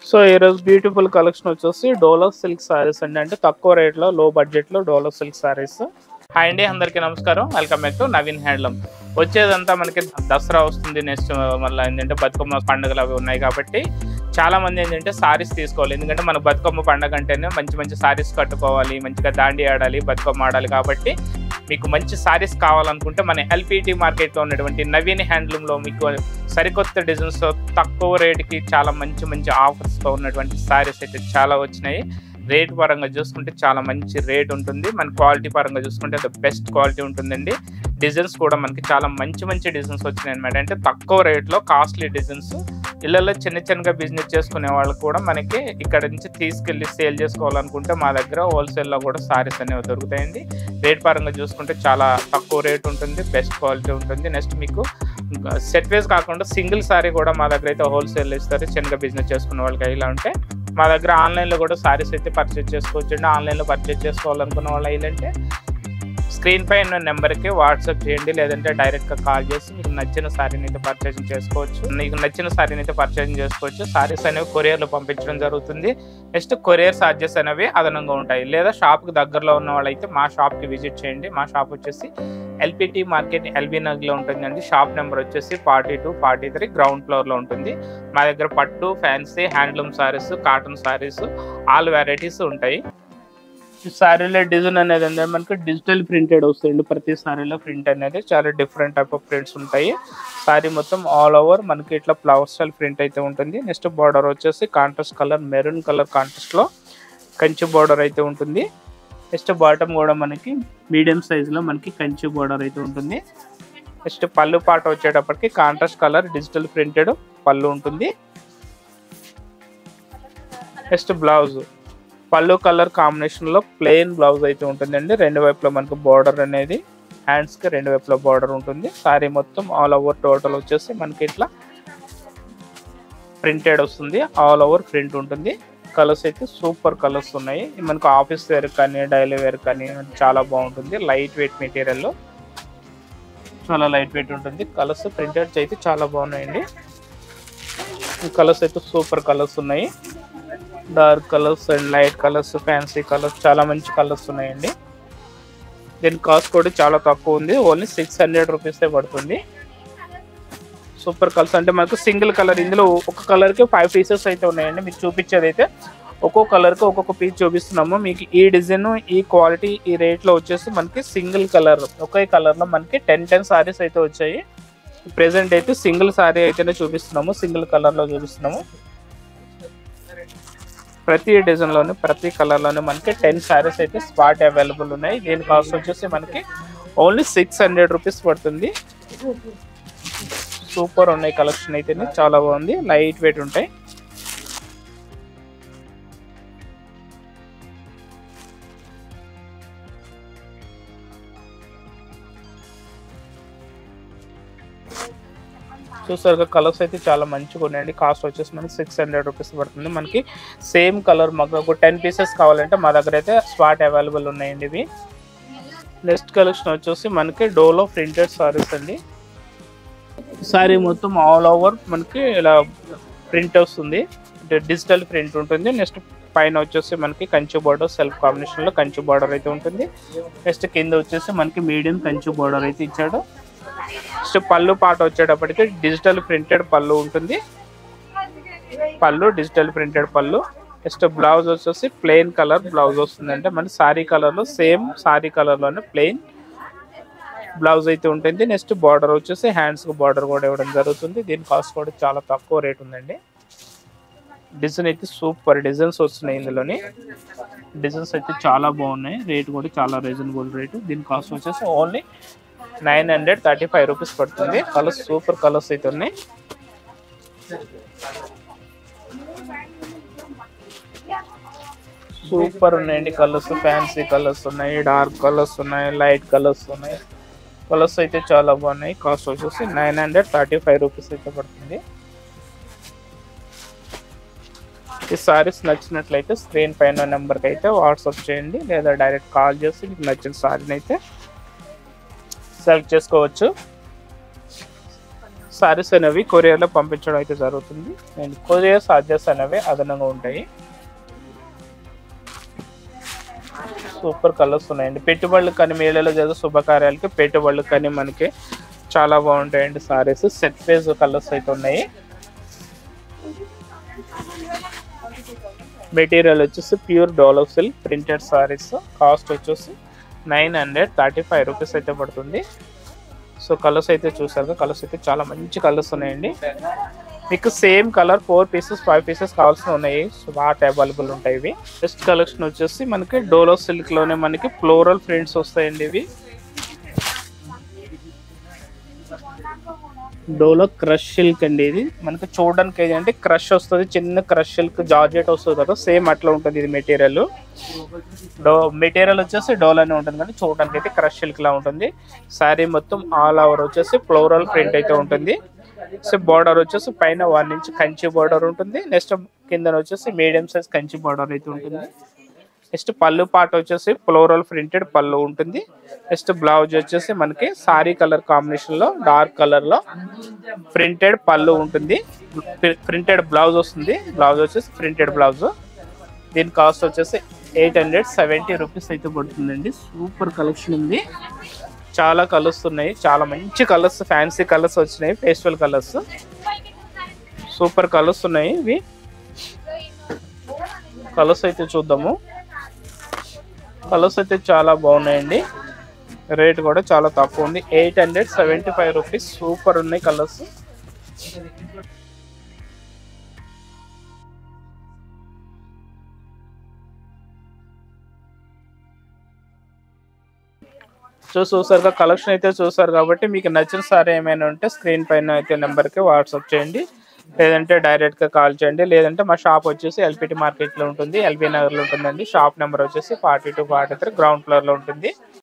So ఈరోజు beautiful collection వచ్చేసి Dolo silk saris అండి. అంటే తక్కువ రేట్లో లో బడ్జెట్లో డోలో సిల్క్ సారీస్. హాయ్ అండి, అందరికీ నమస్కారం. Welcome back to Naveen handloom. వచ్చేదంతా మనకి దసరా వస్తుంది, నెక్స్ట్ మళ్ళీ ఏంటంటే బతుకమ్మ పండుగలు అవి ఉన్నాయి కాబట్టి చాలా మంది ఏంటంటే సారీస్ తీసుకోవాలి. ఎందుకంటే మన బతుకమ్మ పండుగ అంటేనే మంచి మంచి సారీస్ కట్టుకోవాలి, మంచిగా దాండి ఆడాలి, బతుకమ్మ ఆడాలి. కాబట్టి మీకు మంచి సారీస్ కావాలనుకుంటే మన ఎల్పిటి మార్కెట్లో ఉన్నటువంటి నవీన్ హ్యాండ్లూమ్లో మీకు సరికొత్త డిజైన్స్తో తక్కువ రేటుకి చాలా మంచి మంచి ఆఫర్స్తో ఉన్నటువంటి సారీస్ అయితే చాలా వచ్చినాయి. రేట్ పరంగా చూసుకుంటే చాలా మంచి రేట్ ఉంటుంది. మన క్వాలిటీ పరంగా చూసుకుంటే ద బెస్ట్ క్వాలిటీ ఉంటుందండి. డిజైన్స్ కూడా మనకి చాలా మంచి మంచి డిజైన్స్ వచ్చినాయి అనమాట. అంటే తక్కువ రేట్లో కాస్ట్లీ డిజైన్స్. ఇళ్ళల్లో చిన్న చిన్నగా బిజినెస్ చేసుకునే వాళ్ళు కూడా మనకి ఇక్కడ నుంచి తీసుకెళ్ళి సేల్ చేసుకోవాలనుకుంటే మా దగ్గర హోల్సేల్లో కూడా సారీస్ అనేవి దొరుకుతాయండి. రేట్ పరంగా చూసుకుంటే చాలా తక్కువ రేట్ ఉంటుంది, బెస్ట్ క్వాలిటీ ఉంటుంది. నెక్స్ట్ మీకు సెట్ వైజ్ కాకుండా సింగిల్ సారీ కూడా మా దగ్గర అయితే హోల్సేల్ ఇస్తారు. చిన్నగా బిజినెస్ చేసుకునే వాళ్ళకి ఇలా ఉంటే మా దగ్గర ఆన్లైన్లో కూడా సారీస్ అయితే పర్చేజ్ చేసుకోవచ్చు అండి. ఆన్లైన్లో పర్చేజ్ చేసుకోవాలనుకున్న వాళ్ళు ఏంటంటే స్క్రీన్ పై ఉన్న నెంబర్కి వాట్సాప్ చేయండి, లేదంటే డైరెక్ట్గా కాల్ చేసి మీకు నచ్చిన సారీని అయితే పర్చేజింగ్ చేసుకోవచ్చు. మీకు నచ్చిన సారీని అయితే పర్చేజింగ్ చేసుకోవచ్చు. సారీస్ అనేవి కొరియర్లో పంపించడం జరుగుతుంది. నెక్స్ట్ కొరియర్ ఛార్జెస్ అనేవి అదనంగా ఉంటాయి. లేదా షాప్కి దగ్గరలో ఉన్న వాళ్ళైతే మా షాప్కి విజిట్ చేయండి. మా షాప్ వచ్చేసి ఎల్పిటి మార్కెట్ ఎల్బీ నగర్లో ఉంటుందండి. షాప్ నెంబర్ వచ్చేసి 42-43 గ్రౌండ్ ఫ్లోర్లో ఉంటుంది. మా దగ్గర పట్టు, fancy, handloom saris, cotton saris all varieties ఉంటాయి. ఈ సారీలో డిజైన్ అనేది అంటే మనకి డిజిటల్ ప్రింటెడ్ వస్తుంది. ప్రతి సారీలో ప్రింట్ అనేది చాలా డిఫరెంట్ టైప్ ఆఫ్ ప్రింట్స్ ఉంటాయి. సారీ మొత్తం ఆల్ ఓవర్ మనకి ఇట్లా ఫ్లవర్ స్టైల్ ప్రింట్ అయితే ఉంటుంది. నెక్స్ట్ బార్డర్ వచ్చేసి కాంట్రాస్ట్ కలర్, మెరూన్ కలర్ కాంట్రాస్ట్లో కంచి బార్డర్ అయితే ఉంటుంది. నెక్స్ట్ బాటమ్ కూడా మనకి మీడియం సైజులో మనకి కంచి బార్డర్ అయితే ఉంటుంది. నెక్స్ట్ పళ్ళు పాట వచ్చేటప్పటికి కాంట్రాస్ట్ కలర్ డిజిటల్ ప్రింటెడ్ పళ్ళు ఉంటుంది. నెక్స్ట్ బ్లౌజ్ పళ్ళు కలర్ కాంబినేషన్లో ప్లెయిన్ బ్లౌజ్ అయితే ఉంటుందండి. రెండు వైపులో మనకు బార్డర్ అనేది హ్యాండ్స్కి రెండు వైపులో బార్డర్ ఉంటుంది. సారీ మొత్తం ఆల్ ఓవర్ టోటల్ వచ్చేసి మనకి ఇట్లా ప్రింటెడ్ వస్తుంది. ఆల్ ఓవర్ ప్రింట్ ఉంటుంది. కలర్స్ అయితే సూపర్ కలర్స్ ఉన్నాయి. మనకు ఆఫీస్ వేర్ కానీ డైలీ వేర్ కానీ చాలా బాగుంటుంది. లైట్ వెయిట్ మెటీరియల్లో చాలా లైట్ వెయిట్ ఉంటుంది. కలర్స్ ప్రింటెడ్స్ అయితే చాలా బాగున్నాయండి. కలర్స్ అయితే సూపర్ కలర్స్ ఉన్నాయి. Dark colours and light colours, fancy colours చాలా మంచి కలర్స్ ఉన్నాయండి. దీని కాస్ట్ కూడా చాలా తక్కువ ఉంది. ఓన్లీ 600 రూపీసే పడుతుంది. సూపర్ కలర్స్ అంటే మనకు సింగిల్ కలర్, ఇందులో ఒక కలర్కి 5 పీసెస్ అయితే ఉన్నాయండి. మీకు చూపించేది అయితే ఒక్కొక్క కలర్కి ఒక్కొక్క పీస్ చూపిస్తున్నాము. మీకు ఈ డిజైన్, ఈ క్వాలిటీ, ఈ రేట్లో వచ్చేసి మనకి సింగిల్ కలర్ ఒకే కలర్లో మనకి 10 సారీస్ అయితే వచ్చాయి. ప్రెసెంట్ అయితే సింగిల్ సారీ అయితేనే చూపిస్తున్నాము, సింగిల్ కలర్లో చూపిస్తున్నాము. ప్రతి డిజైన్లోనే ప్రతి కలర్లోనే మనకి 10 సారీస్ అయితే స్పాట్ అవైలబుల్ ఉన్నాయి. దీని కాస్ట్ వచ్చేసి మనకి ఓన్లీ 600 రూపీస్ పడుతుంది. సూపర్ ఉన్నాయి కలెక్షన్ అయితేనే చాలా బాగుంది. లైట్ వెయిట్ ఉంటాయి. చూసారుగా కలర్స్ అయితే చాలా మంచిగా ఉన్నాయండి. కాస్ట్ వచ్చేసి మనకి 600 రూపీస్ పడుతుంది. మనకి సేమ్ కలర్ మాకు ఒక 10 పీసెస్ కావాలంటే మా దగ్గర అయితే స్పాట్ అవైలబుల్ ఉన్నాయండి ఇవి. నెక్స్ట్ కలెక్షన్ వచ్చేసి మనకి డోలో ప్రింటెడ్ సారీస్ అండి. సారీ మొత్తం ఆల్ ఓవర్ మనకి ఇలా ప్రింట్ వస్తుంది, డిజిటల్ ప్రింట్ ఉంటుంది. నెక్స్ట్ పైన వచ్చేసి మనకి కంచి బార్డర్ సెల్ఫ్ కాంబినేషన్లో కంచి బార్డర్ అయితే ఉంటుంది. నెక్స్ట్ కింద వచ్చేసి మనకి మీడియం కంచి బార్డర్ అయితే ఇచ్చాడు. నెక్స్ట్ పళ్ళు పాట వచ్చేటప్పటికి డిజిటల్ ప్రింటెడ్ పళ్ళు ఉంటుంది. పళ్ళు డిజిటల్ ప్రింటెడ్ పళ్ళు. నెక్స్ట్ బ్లౌజ్ వచ్చేసి ప్లెయిన్ కలర్ బ్లౌజ్ వస్తుంది. అంటే మన సారీ కలర్లో సేమ్ సారీ కలర్లోనే ప్లెయిన్ బ్లౌజ్ అయితే ఉంటుంది. నెక్స్ట్ బార్డర్ వచ్చేసి హ్యాండ్స్కి బార్డర్ కూడా ఇవ్వడం జరుగుతుంది. దీని కాస్ట్ కూడా చాలా తక్కువ రేట్ ఉందండి. డిజైన్ అయితే సూపర్ డిజైన్స్ వస్తున్నాయి. ఇందులోని డిజైన్స్ అయితే చాలా బాగున్నాయి. రేట్ కూడా చాలా రీజనబుల్ రేటు. దీని కాస్ట్ వచ్చేసి ఓన్లీ 935 రూపీస్ పడుతుంది. కలర్స్ సూపర్ కలర్స్ అయితే ఉన్నాయి. సూపర్ ఉన్నాయండి కలర్స్. ఫ్యాన్సీ కలర్స్ ఉన్నాయి, డార్క్ కలర్స్ ఉన్నాయి, లైట్ కలర్స్ ఉన్నాయి. కలర్స్ అయితే చాలా బాగున్నాయి. కాస్ట్ వచ్చేసి 935 రూపీస్ అయితే పడుతుంది. ఈ సారీస్ నచ్చినట్లయితే స్క్రీన్ పైన నెంబర్కి అయితే వాట్సాప్ చేయండి, లేదా డైరెక్ట్ కాల్ చేసి మీకు నచ్చిన సారీని అయితే సెలెక్ట్ చేసుకోవచ్చు. సారీస్ అనేవి కొరియర్లో పంపించడం అయితే జరుగుతుంది అండ్ కొరియర్ చార్జెస్ అనేవి అదనంగా ఉంటాయి. సూపర్ కలర్స్ ఉన్నాయండి. పెట్టుబడులు కానీ మేళలో జరిగే శుభకార్యాలకి పెట్టుబడులు కానీ మనకి చాలా బాగుంటాయండి. సారీస్ సెట్ పేజ్ కలర్స్ అయితే ఉన్నాయి. మెటీరియల్ వచ్చేసి pure Dolo silk printed saris. Cost వచ్చేసి 935 రూపీస్ అయితే పడుతుంది. సో కలర్స్ అయితే చూసారు, కలర్స్ అయితే చాలా మంచి కలర్స్ ఉన్నాయండి. మీకు సేమ్ కలర్ 4 పీసెస్ 5 పీసెస్ కావాల్సి ఉన్నాయి. సో వాట్ అవైలబుల్ ఉంటాయి ఇవి. నెక్స్ట్ కలెక్షన్ వచ్చేసి మనకి డోలో సిల్క్ లోనే మనకి ఫ్లోరల్ ప్రింట్స్ వస్తాయండి. ఇవి డోలో క్రష్ సిల్క్ అండి. ఇది మనకి చూడడానికి ఏంటంటే క్రష్ వస్తుంది, చిన్న క్రష్ సిల్క్ జార్జెట్ వస్తుంది కదా, సేమ్ అట్లా ఉంటుంది ఇది మెటీరియల్. మెటీరియల్ వచ్చేసి డోలోనే ఉంటుంది కానీ చూడడానికి అయితే క్రష్ సిల్క్ లా ఉంటుంది. శారీ మొత్తం ఆల్ ఓవర్ వచ్చేసి ఫ్లోరల్ ప్రింట్ అయితే ఉంటుంది. సో బార్డర్ వచ్చేసి పైన 1 ఇంచ్ కంచి బార్డర్ ఉంటుంది. నెక్స్ట్ కింద వచ్చేసి మీడియం సైజ్ కంచి బార్డర్ అయితే ఉంటుంది. నెక్స్ట్ పళ్ళు పాట వచ్చేసి ఫ్లోరల్ ప్రింటెడ్ పళ్ళు ఉంటుంది. నెక్స్ట్ బ్లౌజ్ వచ్చేసి మనకి సారీ కలర్ కాంబినేషన్ లో డార్క్ కలర్ లో ప్రింటెడ్ పళ్ళు ఉంటుంది. ప్రింటెడ్ బ్లౌజ్ వస్తుంది. బ్లౌజ్ వచ్చేసి ప్రింటెడ్ బ్లౌజ్. దీని కాస్ట్ వచ్చేసి 870 రూపీస్ అయితే పడుతుందండి. సూపర్ కలెక్షన్ ఉంది. చాలా కలర్స్ ఉన్నాయి, చాలా మంచి కలర్స్, ఫ్యాన్సీ కలర్స్ వచ్చినాయి, పేస్టల్ కలర్స్, సూపర్ కలర్స్ ఉన్నాయి. ఇవి కలర్స్ అయితే చూద్దాము. కలర్స్ అయితే చాలా బాగున్నాయండి. రేట్ కూడా చాలా తక్కువ ఉంది, 875 రూపీస్. సూపర్ ఉన్నాయి కలర్స్. చూసారుగా కలెక్షన్ అయితే చూసారు కాబట్టి మీకు నచ్చిన సారీ ఏమైనా ఉంటే స్క్రీన్ పైన అయితే నెంబర్కి వాట్సాప్ చేయండి, లేదంటే డైరెక్ట్గా కాల్ చేయండి. లేదంటే మా షాప్ వచ్చేసి ఎల్పిటి మార్కెట్లో ఉంటుంది, ఎల్బీ నగర్లో ఉంటుందండి. షాప్ నెంబర్ వచ్చేసి 42-43 గ్రౌండ్ ఫ్లోర్లో ఉంటుంది.